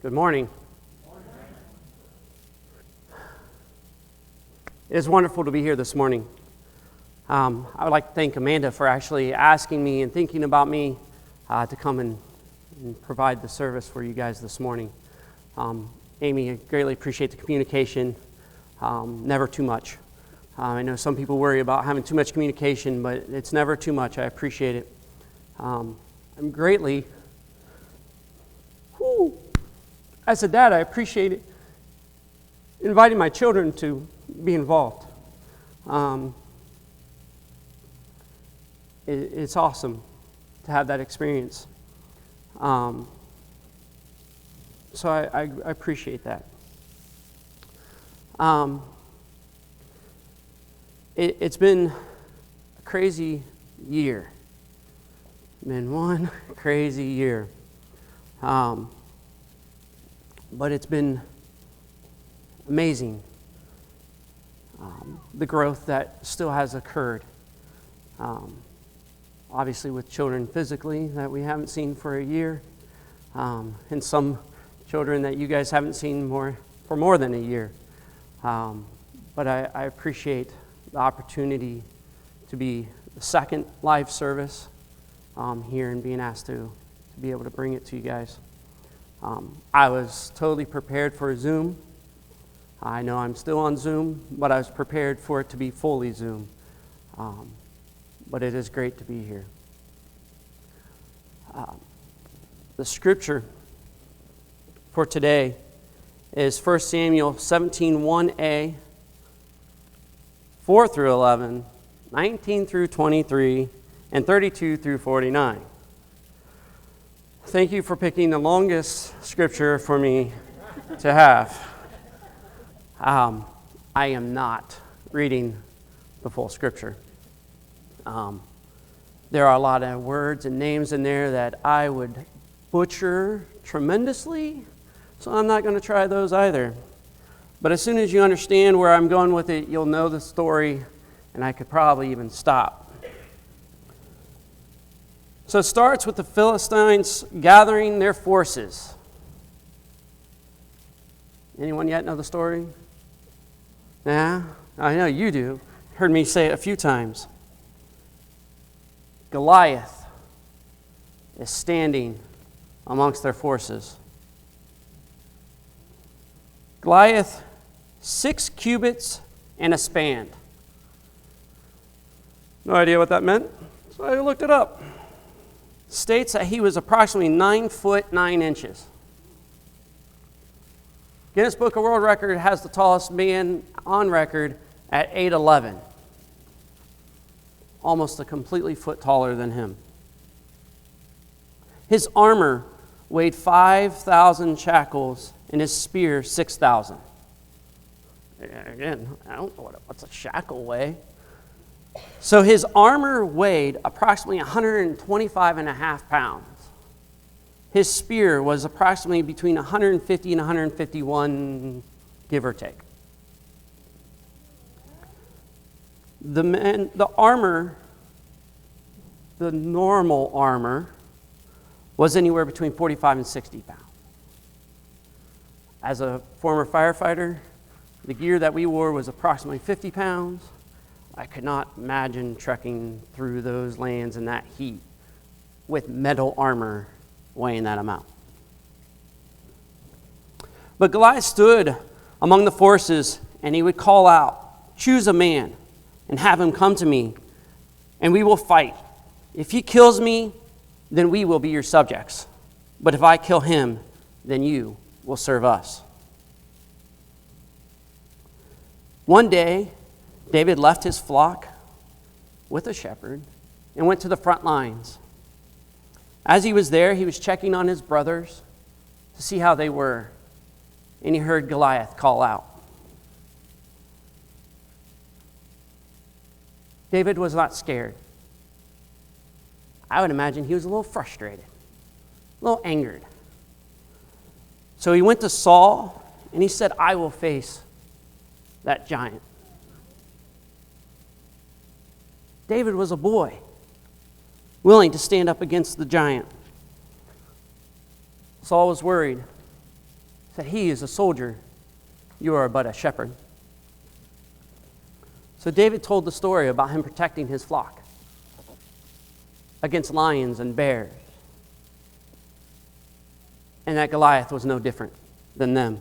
Good morning. It is wonderful to be here this morning. I would like to thank Amanda for actually asking me and thinking about me to come and provide the service for you guys this morning. Amy, I greatly appreciate the communication. Never too much. I know some people worry about having too much communication, but it's never too much. I appreciate it. I'm greatly, as a dad, I appreciate it. Inviting my children to be involved. It's awesome to have that experience. So I appreciate that. It's been a crazy year. Been one crazy year. But it's been amazing, the growth that still has occurred. Obviously with children physically that we haven't seen for a year, and some children that you guys haven't seen for more than a year. But I appreciate the opportunity to be the second live service here and being asked to be able to bring it to you guys. I was totally prepared for Zoom. I know I'm still on Zoom, but I was prepared for it to be fully Zoom. But it is great to be here. The scripture for today is 1 Samuel 17:1a, 4 through 11, 19 through 23, and 32 through 49. Thank you for picking the longest scripture for me to have. I am not reading the full scripture. There are a lot of words and names in there that I would butcher tremendously, so I'm not going to try those either. But as soon as you understand where I'm going with it, you'll know the story, and I could probably even stop. So it starts with the Philistines gathering their forces. Anyone yet know the story? Yeah, I know you do. Heard me say it a few times. Goliath is standing amongst their forces. Goliath, 6 cubits and a span. No idea what that meant, so I looked it up. States that he was approximately 9 foot 9 inches. Guinness Book of World Record has the tallest man on record at 8'11". Almost a completely foot taller than him. His armor weighed 5,000 shekels and his spear 6,000. Again, I don't know what's a shekel weigh. So his armor weighed approximately 125.5 pounds. His spear was approximately between 150 and 151, give or take. The armor, the normal armor, was anywhere between 45 and 60 pounds. As a former firefighter, the gear that we wore was approximately 50 pounds. I could not imagine trekking through those lands in that heat with metal armor weighing that amount. But Goliath stood among the forces, and he would call out, "Choose a man and have him come to me, and we will fight. If he kills me, then we will be your subjects. But if I kill him, then you will serve us." One day, David left his flock with a shepherd and went to the front lines. As he was there, he was checking on his brothers to see how they were, and he heard Goliath call out. David was not scared. I would imagine he was a little frustrated, a little angered. So he went to Saul and he said, "I will face that giant." David was a boy, willing to stand up against the giant. Saul was worried. said, he is a soldier, you are but a shepherd. So David told the story about him protecting his flock against lions and bears, and that Goliath was no different than them.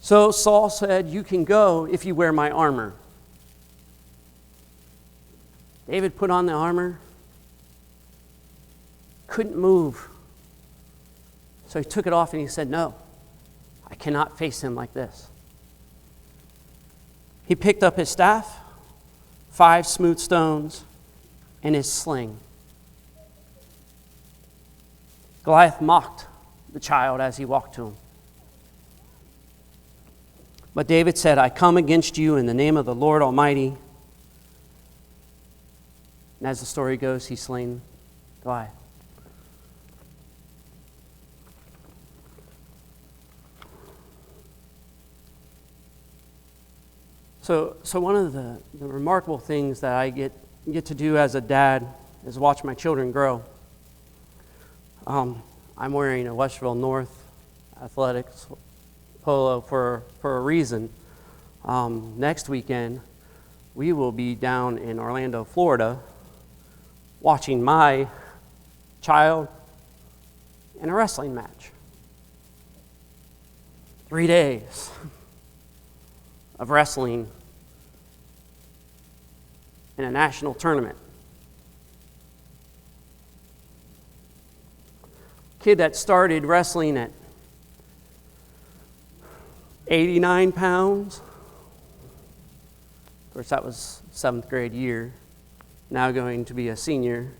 So Saul said, you can go if you wear my armor. David put on the armor, couldn't move. So he took it off and he said, no, I cannot face him like this. He picked up his staff, 5 smooth stones, and his sling. Goliath mocked the child as he walked to him. But David said, I come against you in the name of the Lord Almighty. And as the story goes, he slain Goliath. So one of the remarkable things that I get to do as a dad is watch my children grow. I'm wearing a Westerville North Athletics polo for a reason. Next weekend, we will be down in Orlando, Florida, watching my child in a wrestling match. 3 days of wrestling in a national tournament. Kid that started wrestling at 89 pounds. Of course, that was 7th grade year. Now going to be a senior,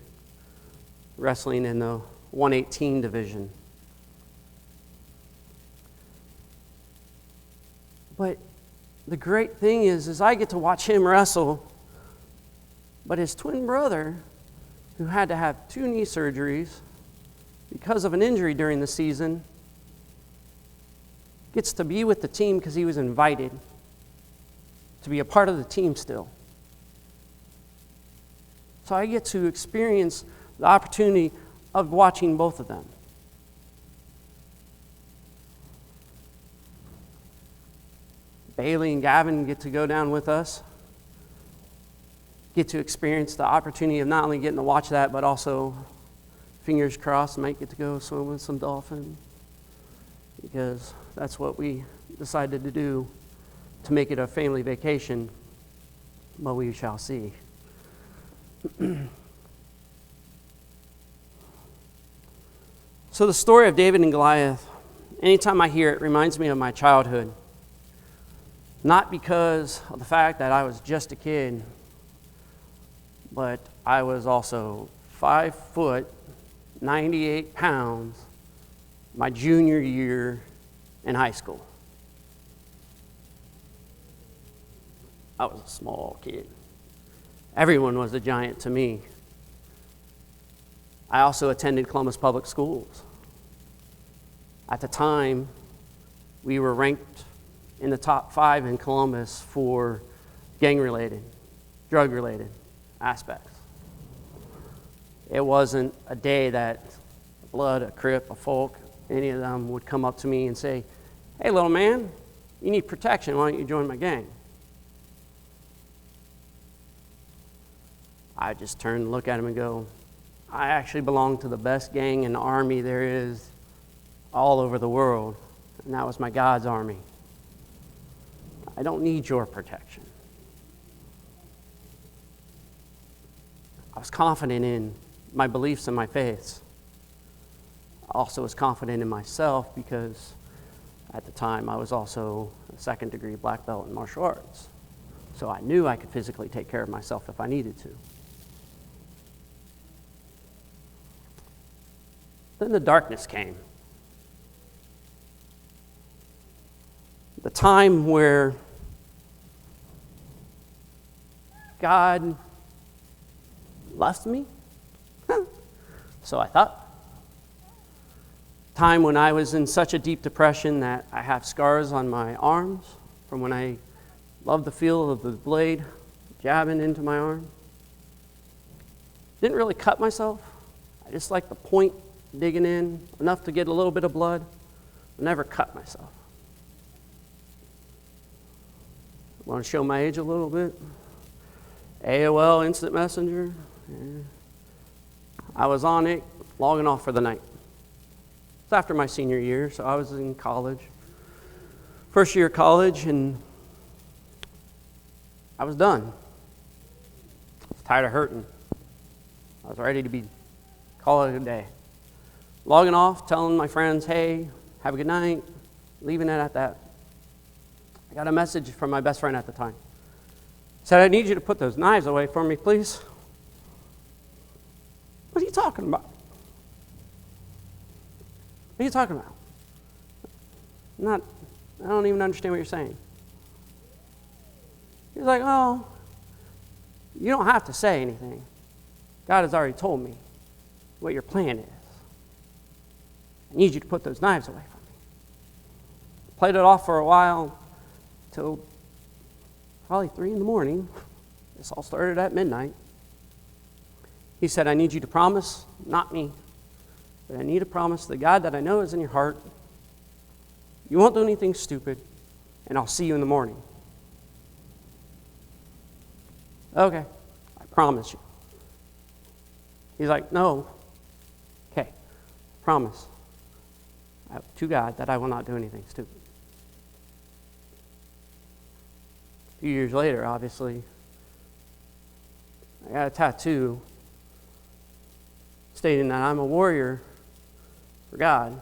wrestling in the 118 division. But the great thing is I get to watch him wrestle, but his twin brother, who had to have 2 knee surgeries because of an injury during the season, gets to be with the team because he was invited to be a part of the team still. So I get to experience the opportunity of watching both of them. Bailey and Gavin get to go down with us, get to experience the opportunity of not only getting to watch that, but also, fingers crossed, might get to go swim with some dolphins, because that's what we decided to do to make it a family vacation, but we shall see. So the story of David and Goliath, anytime I hear it, reminds me of my childhood. Not because of the fact that I was just a kid, but I was also 5 foot, 98 pounds, my junior year in high school. I was a small kid. Everyone was a giant to me. I also attended Columbus Public Schools. At the time, we were ranked in the top 5 in Columbus for gang-related, drug-related aspects. It wasn't a day that a Blood, a Crip, a Folk, any of them would come up to me and say, hey, little man, you need protection. Why don't you join my gang? I just turn and look at him and go, I actually belong to the best gang in the Army there is all over the world, and that was my God's Army. I don't need your protection. I was confident in my beliefs and my faiths. I also was confident in myself because at the time I was also a 2nd degree black belt in martial arts. So I knew I could physically take care of myself if I needed to. Then the darkness came. The time where God left me. So I thought. Time when I was in such a deep depression that I have scars on my arms from when I loved the feel of the blade jabbing into my arm. Didn't really cut myself. I just liked the point digging in, enough to get a little bit of blood. I never cut myself. Want to show my age a little bit? AOL Instant Messenger. Yeah. I was on it, logging off for the night. It's after my senior year, so I was in college. First year of college, and I was done. I was tired of hurting. I was ready to call it a day. Logging off, telling my friends, hey, have a good night, leaving it at that. I got a message from my best friend at the time. He said, I need you to put those knives away for me, please. What are you talking about? What are you talking about? I don't even understand what you're saying. He's like, oh, you don't have to say anything. God has already told me what your plan is. I need you to put those knives away from me. Played it off for a while till probably 3 in the morning. This all started at midnight. He said, I need you to promise, not me, but I need to promise the God that I know is in your heart. You won't do anything stupid, and I'll see you in the morning. Okay, I promise you. He's like, no. Okay, promise. To God that I will not do anything stupid. A few years later, obviously, I got a tattoo stating that I'm a warrior for God.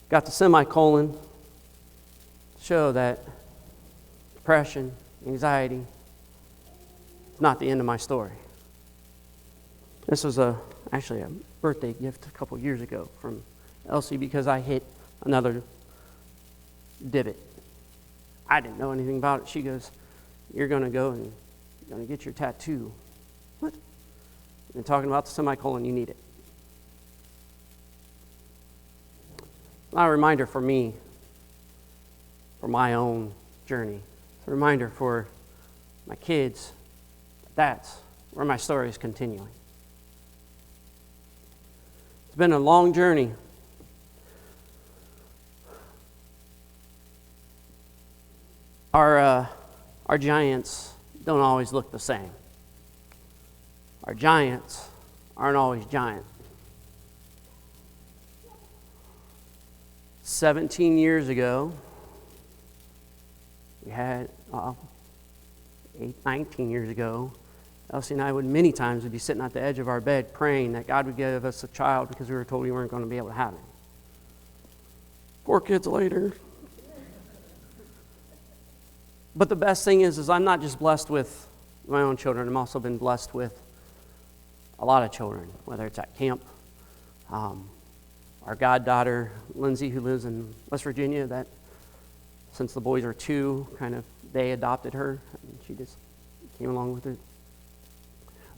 Got the semicolon to show that depression, anxiety, is not the end of my story. This was actually a birthday gift a couple years ago from Elsie because I hit another divot. I didn't know anything about it. She goes, you're going to go and you're going to get your tattoo. What? I've been talking about the semicolon, you need it. It's not a reminder for me, for my own journey. It's a reminder for my kids. That's where my story is continuing. It's been a long journey. Our giants don't always look the same. Our giants aren't always giant. 17 years ago, we had, 19 years ago, Elsie and I would many times be sitting at the edge of our bed praying that God would give us a child because we were told we weren't going to be able to have it. 4 kids later. But the best thing is I'm not just blessed with my own children. I've also been blessed with a lot of children, whether it's at camp. Our goddaughter, Lindsay, who lives in West Virginia, that since the boys are 2, they adopted her, and she just came along with it.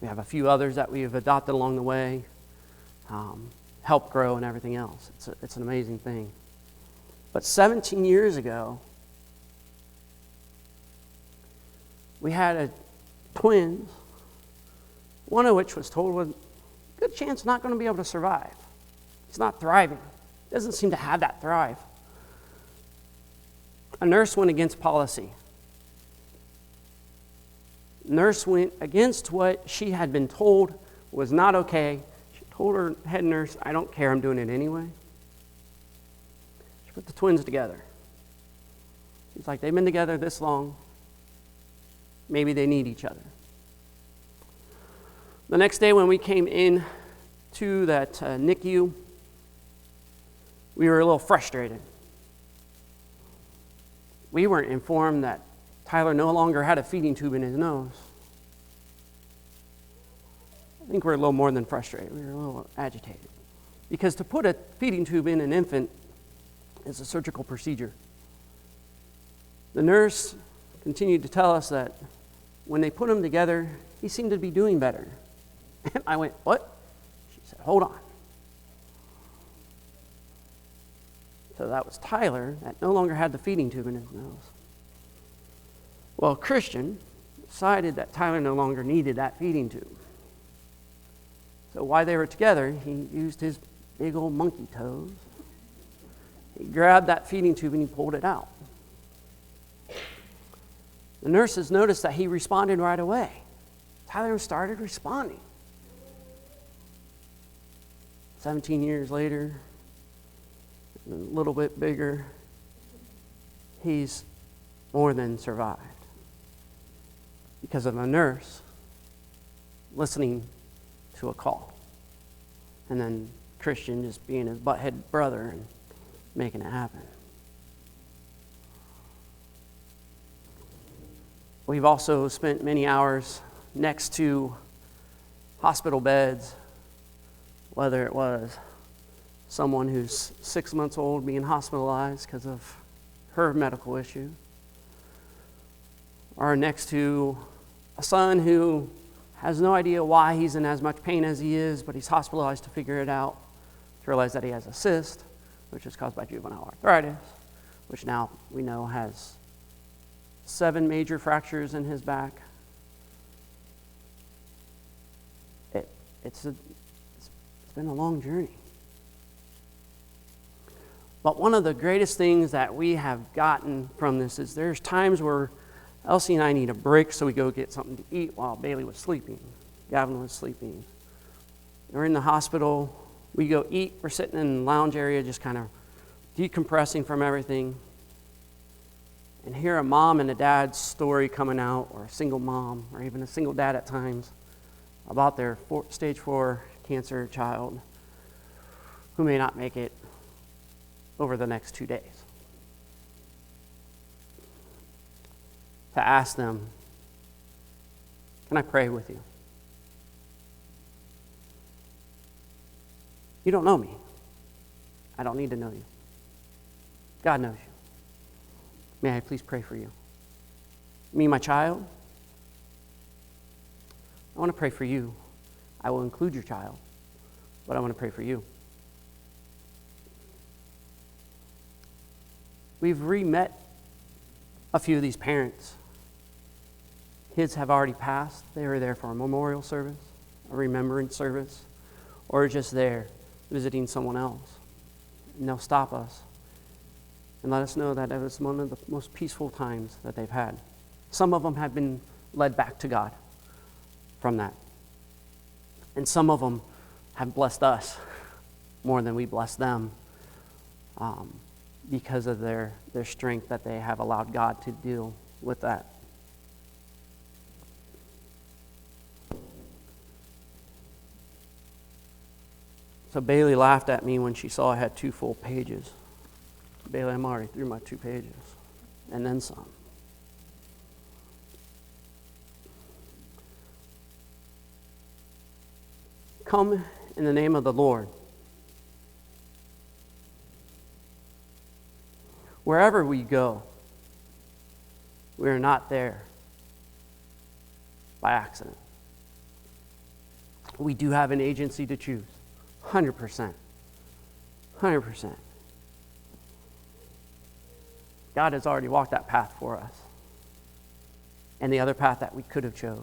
We have a few others that we have adopted along the way, helped grow and everything else. It's an amazing thing. But 17 years ago, we had twins, one of which was told with good chance not going to be able to survive. He's not thriving. Doesn't seem to have that thrive. A nurse went against policy. Nurse went against what she had been told was not okay. She told her head nurse, I don't care, I'm doing it anyway. She put the twins together. She's like, they've been together this long. Maybe they need each other. The next day when we came in to that NICU, we were a little frustrated. We weren't informed that Tyler no longer had a feeding tube in his nose. I think we're a little more than frustrated. We were a little agitated. Because to put a feeding tube in an infant is a surgical procedure. The nurse continued to tell us that when they put him together, he seemed to be doing better. And I went, what? She said, hold on. So that was Tyler that no longer had the feeding tube in his nose. Well, Christian decided that Tyler no longer needed that feeding tube. So while they were together, he used his big old monkey toes. He grabbed that feeding tube and he pulled it out. The nurses noticed that he responded right away. Tyler started responding. 17 years later, a little bit bigger, he's more than survived because of a nurse listening to a call. And then Christian just being his butthead brother and making it happen. We've also spent many hours next to hospital beds, whether it was someone who's 6 months old being hospitalized because of her medical issue, or next to a son who has no idea why he's in as much pain as he is, but he's hospitalized to figure it out, to realize that he has a cyst, which is caused by juvenile arthritis, which now we know has 7 major fractures in his back. It's been a long journey. But one of the greatest things that we have gotten from this is there's times where Elsie and I need a break, so we go get something to eat while Bailey was sleeping. Gavin was sleeping. We're in the hospital. We go eat. We're sitting in the lounge area just kind of decompressing from everything. And hear a mom and a dad's story coming out, or a single mom, or even a single dad at times, about their stage 4 cancer child who may not make it over the next 2 days. To ask them, can I pray with you? You don't know me. I don't need to know you. God knows you. May I please pray for you? Me, my child, I want to pray for you. I will include your child, but I want to pray for you. We've re-met a few of these parents. Kids have already passed. They were there for a memorial service, a remembrance service, or just there visiting someone else. And they'll stop us and let us know that it was one of the most peaceful times that they've had. Some of them have been led back to God from that. And some of them have blessed us more than we bless them because of their strength that they have allowed God to deal with that. So Bailey laughed at me when she saw I had 2 full pages. Bailey, I'm already through my 2 pages, and then some. Come in the name of the Lord. Wherever we go, we are not there by accident. We do have an agency to choose, 100%. 100%. God has already walked that path for us. And the other path that we could have chose.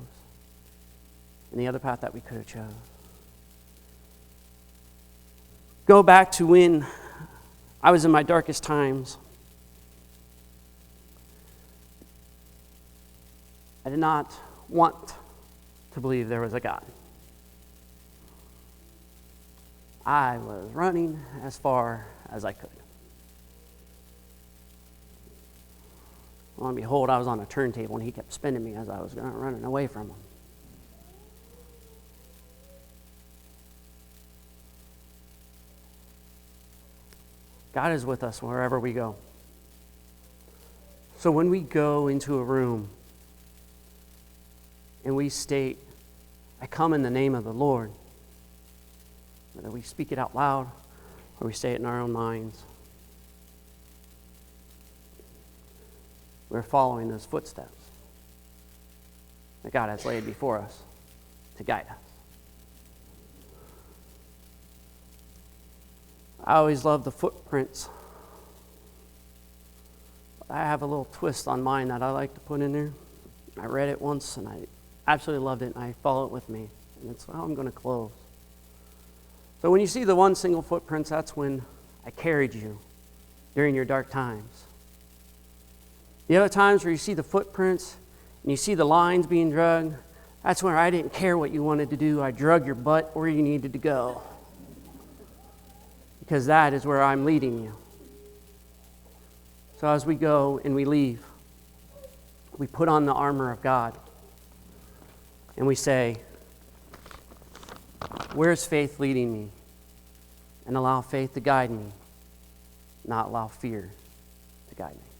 And the other path that we could have chose. Go back to when I was in my darkest times. I did not want to believe there was a God. I was running as far as I could. Lo and behold, I was on a turntable and he kept spinning me as I was running away from him. God is with us wherever we go. So when we go into a room and we state, I come in the name of the Lord, whether we speak it out loud or we say it in our own minds, we're following those footsteps that God has laid before us to guide us. I always love the footprints. I have a little twist on mine that I like to put in there. I read it once and I absolutely loved it, and I follow it with me. And it's how I'm going to close. So when you see the one single footprints, that's when I carried you during your dark times. The other times where you see the footprints and you see the lines being drugged, that's where I didn't care what you wanted to do. I drug your butt where you needed to go. Because that is where I'm leading you. So as we go and we leave, we put on the armor of God. And we say, where's faith leading me? And allow faith to guide me, not allow fear to guide me.